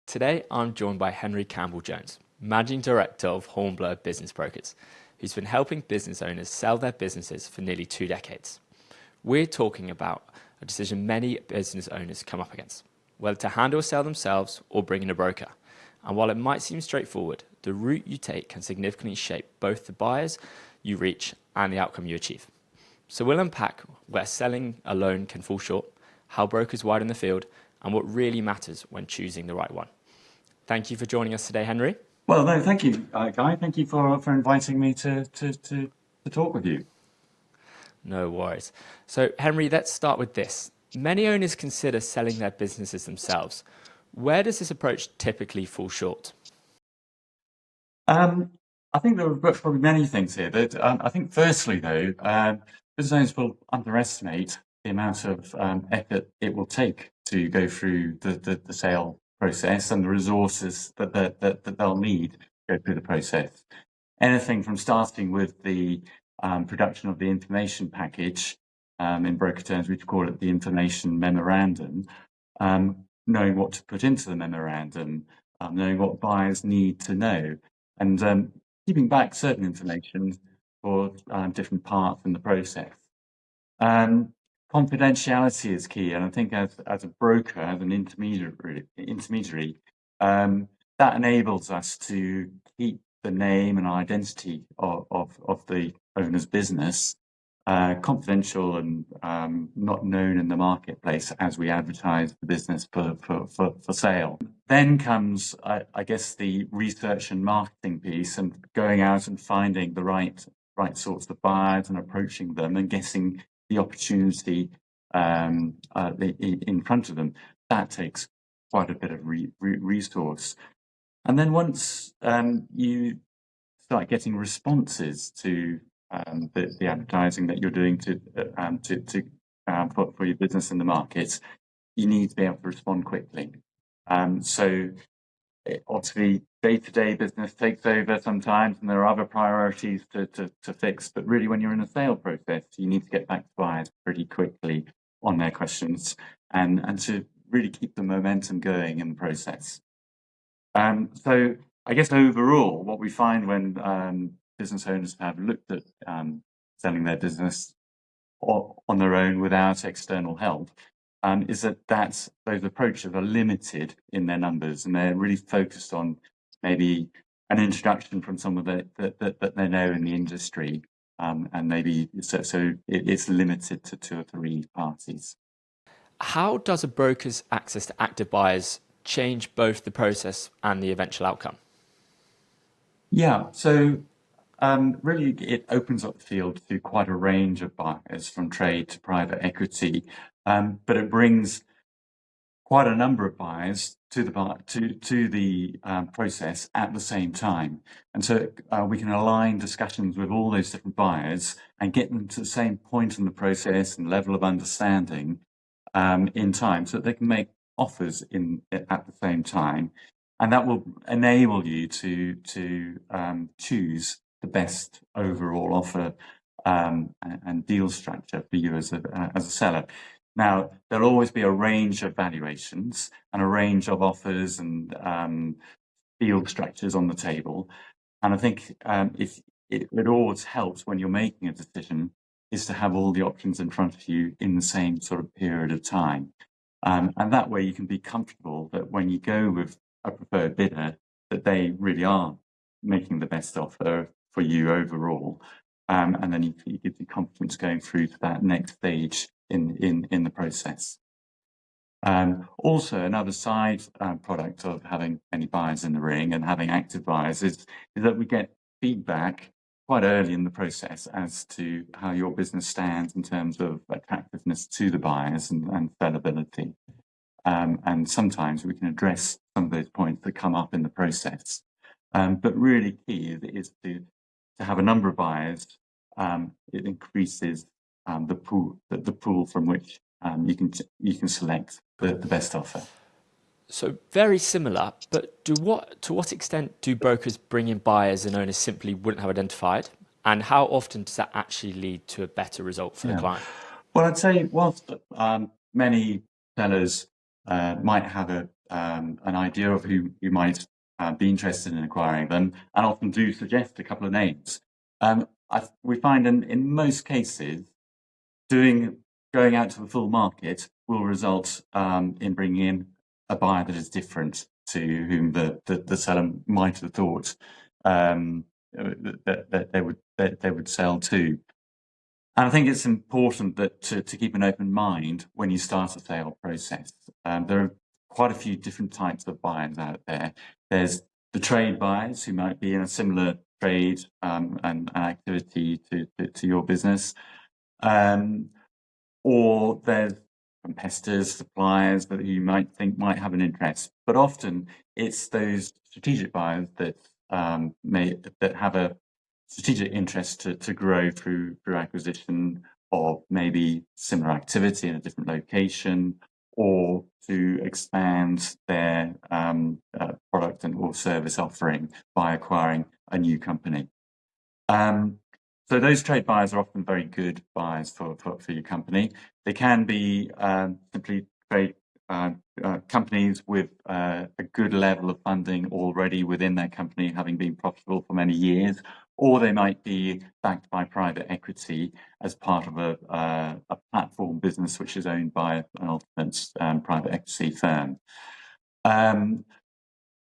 Today, I'm joined by Henry Campbell-Jones, Managing Director of Hornblower Business Brokers, who's been helping business owners sell their businesses for nearly 2 decades. We're talking about a decision many business owners come up against, whether to handle a sale themselves or bring in a broker. And while it might seem straightforward, the route you take can significantly shape both the buyers you reach and the outcome you achieve. So we'll unpack where selling alone can fall short, how brokers widen the field, and what really matters when choosing the right one. Thank you for joining us today, Henry. Well, no, thank you, Guy. Thank you for inviting me to talk with you. No worries. So, Henry, let's start with this. Many owners consider selling their businesses themselves. Where does this approach typically fall short? I think there are probably many things here. But I think, firstly, though, business owners will underestimate the amount of effort it will take to go through the sale process and the resources that they'll need to go through the process. Anything from starting with the production of the information package, in broker terms, we call it the information memorandum, knowing what to put into the memorandum, knowing what buyers need to know, and keeping back certain information for different parts in the process. Confidentiality is key, and I think as a broker, as an intermediary, that enables us to keep the name and identity of the owner's business confidential and not known in the marketplace as we advertise the business for sale. Then comes, I guess, the research and marketing piece, and going out and finding the right sorts of buyers and approaching them and getting the opportunity in front of them. That takes quite a bit of resource. And then once you start getting responses to the advertising that you're doing for your business in the market, you need to be able to respond quickly. So obviously, day-to-day business takes over sometimes, and there are other priorities to fix. But really, when you're in a sale process, you need to get back to buyers pretty quickly on their questions and to really keep the momentum going in the process. So I guess overall, what we find when business owners have looked at selling their business on their own without external help is that those approaches are limited in their numbers, and they're really focused on maybe an introduction from someone that they know in the industry, and maybe so it's limited to 2 or 3 parties. How does a broker's access to active buyers change both the process and the eventual outcome? Yeah, so really it opens up the field to quite a range of buyers, from trade to private equity, but it brings quite a number of buyers to the process at the same time. And so we can align discussions with all those different buyers and get them to the same point in the process and level of understanding in time, so that they can make offers at the same time, and that will enable you to choose the best overall offer and deal structure for you as a seller. Now, there'll always be a range of valuations and a range of offers and deal structures on the table, and I think if it always helps when you're making a decision is to have all the options in front of you in the same sort of period of time. And that way you can be comfortable that when you go with a preferred bidder, that they really are making the best offer for you overall. And then you give you confidence going through to that next stage in the process. Also, another side product of having many buyers in the ring and having active buyers is that we get feedback quite early in the process as to how your business stands in terms of attractiveness to the buyers and saleability. And sometimes we can address some of those points that come up in the process. But really key is to have a number of buyers. It increases the pool from which you can select the best offer. So very similar, but to what extent do brokers bring in buyers and owners simply wouldn't have identified? And how often does that actually lead to a better result for the client? Well, I'd say whilst many sellers might have an idea of who you might be interested in acquiring them, and often do suggest a couple of names. We find in most cases, going out to the full market will result in bringing in a buyer that is different to whom the seller might have thought that they would sell to. And I think it's important that to keep an open mind when you start a sale process. There are quite a few different types of buyers out there. There's the trade buyers who might be in a similar trade and activity to your business. Or there's competitors, suppliers that you might think might have an interest. But often it's those strategic buyers that that have a strategic interest to grow through acquisition of maybe similar activity in a different location, or to expand their product and or service offering by acquiring a new company. So those trade buyers are often very good buyers for your company. They can be simply trade companies with a good level of funding already within their company, having been profitable for many years, or they might be backed by private equity as part of a platform business which is owned by an alternate private equity firm.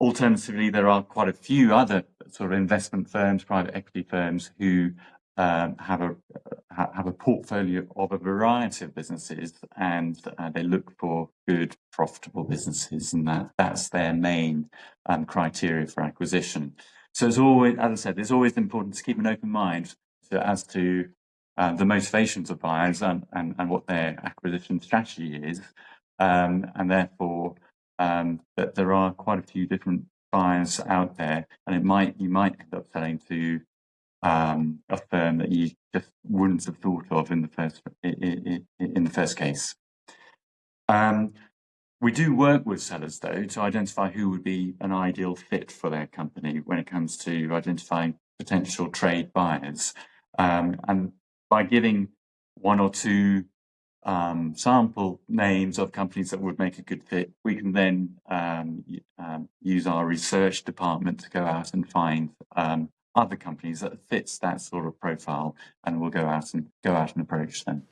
Alternatively, there are quite a few other sort of investment firms, private equity firms, who have a portfolio of a variety of businesses, and they look for good, profitable businesses, and that's their main criteria for acquisition. So it's always, as I said, it's always important to keep an open mind as to the motivations of buyers and what their acquisition strategy is, and therefore that there are quite a few different buyers out there, and you might end up selling to a firm that you just wouldn't have thought of in the first case. We do work with sellers, though, to identify who would be an ideal fit for their company when it comes to identifying potential trade buyers. And by giving one or two sample names of companies that would make a good fit, we can then use our research department to go out and find other companies that fits that sort of profile, and we'll go out and approach them.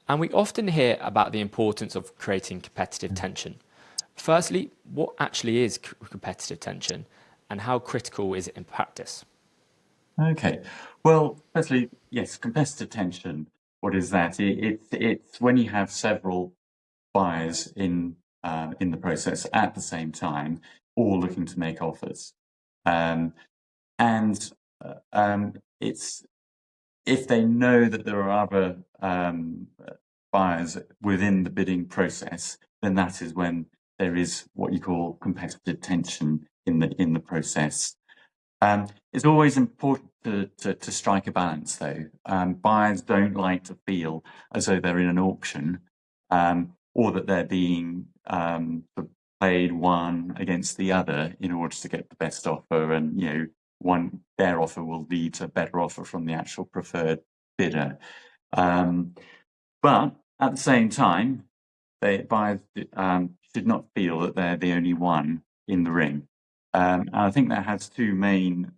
And we often hear about the importance of creating competitive tension. Firstly, what actually is competitive tension, and how critical is it in practice? Okay, well, firstly, yes, competitive tension. What is that? It's when you have several buyers in the process at the same time, all looking to make offers, and it's if they know that there are other buyers within the bidding process, then that is when there is what you call competitive tension in the process. It's always important to strike a balance, though. Buyers don't like to feel as though they're in an auction, or that they're being played one against the other in order to get the best offer, and their offer will lead to a better offer from the actual preferred bidder. But at the same time, buyers should not feel that they're the only one in the ring. And I think that has two main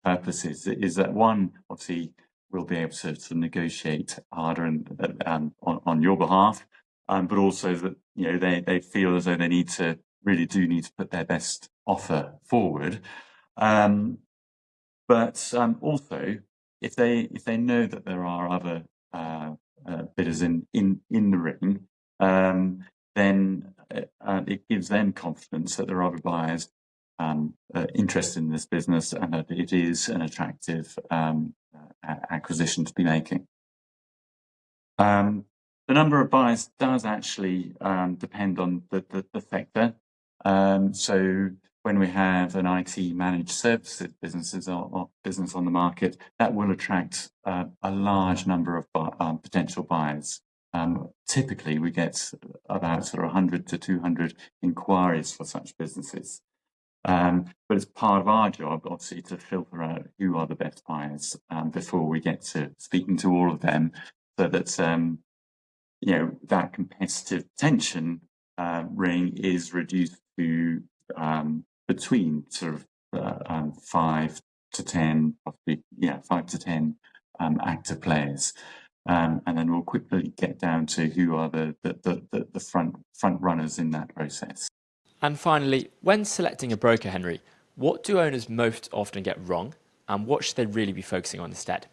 purposes. Is that one, obviously, we'll be able to negotiate harder and on your behalf, but also that they feel as though they need to put their best offer forward. But also, if they know that there are other bidders in the ring, then it gives them confidence that there are other buyers interested in this business, and that it is an attractive acquisition to be making. The number of buyers does actually depend on the sector. So when we have an IT managed services business on the market, that will attract a large number of potential buyers. Typically, we get about 100 to 200 inquiries for such businesses. But it's part of our job, obviously, to filter out who are the best buyers before we get to speaking to all of them, so that that competitive tension ring is reduced to between sort of 5 to 10, possibly 5 to 10 active players, and then we'll quickly get down to who are the front runners in that process. And finally, when selecting a broker, Henry, what do owners most often get wrong, and what should they really be focusing on instead?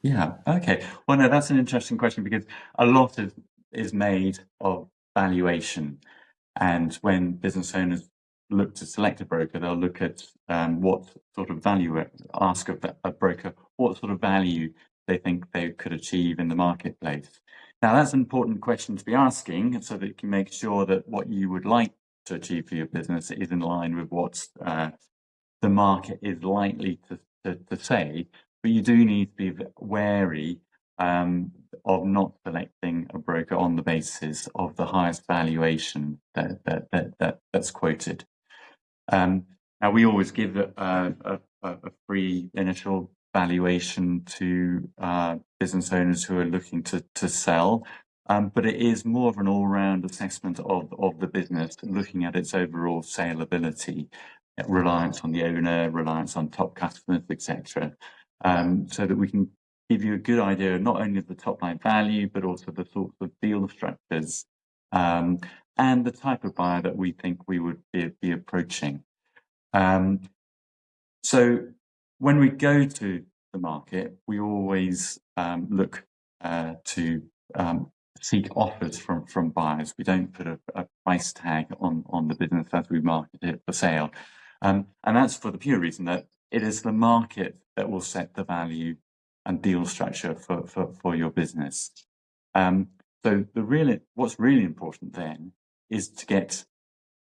Yeah, okay. Well, no, that's an interesting question because a lot is made of valuation. And when business owners look to select a broker, they'll look at what sort of value, ask of a broker what sort of value they think they could achieve in the marketplace. Now, that's an important question to be asking so that you can make sure that what you would like to achieve for your business is in line with what the market is likely to say. But you do need to be wary of not selecting a broker on the basis of the highest valuation that's quoted. Now, we always give a free initial valuation to business owners who are looking to sell, but it is more of an all-round assessment of the business, looking at its overall saleability, reliance on the owner, reliance on top customers, etc., so that we can give you a good idea not only of the top line value, but also the sorts of deal structures and the type of buyer that we think we would be approaching. So when we go to the market, we always look to seek offers from buyers. We don't put a price tag on the business as we market it for sale. And that's for the pure reason that it is the market that will set the value and deal structure for your business. So what's really important then is to get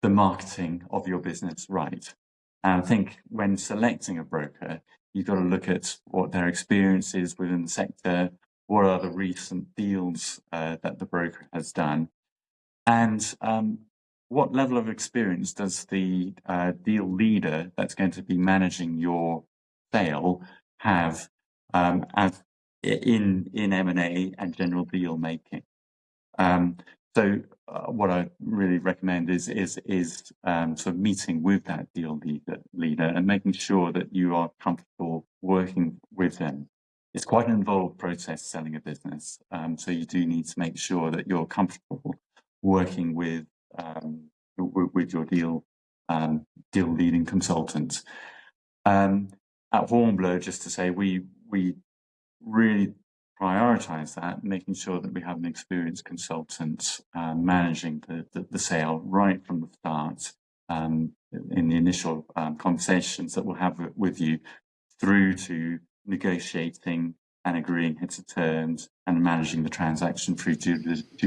the marketing of your business right. And I think when selecting a broker, you've got to look at what their experience is within the sector, what are the recent deals that the broker has done, and what level of experience does the deal leader that's going to be managing your sale have as in M&A and general deal making. So what I really recommend is sort of meeting with that deal leader and making sure that you are comfortable working with them. It's quite an involved process selling a business, so you do need to make sure that you're comfortable working with your deal leading consultant. At Hornblower, just to say, we really prioritize that, making sure that we have an experienced consultant managing the sale right from the start in the initial conversations that we'll have with you through to negotiating and agreeing heads of terms and managing the transaction through due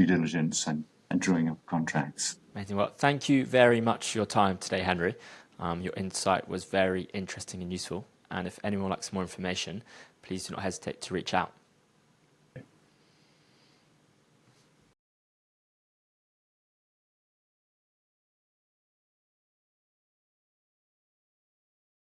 diligence and drawing up contracts. Amazing. Well, thank you very much for your time today, Henry. Your insight was very interesting and useful. And if anyone would like some more information, please do not hesitate to reach out.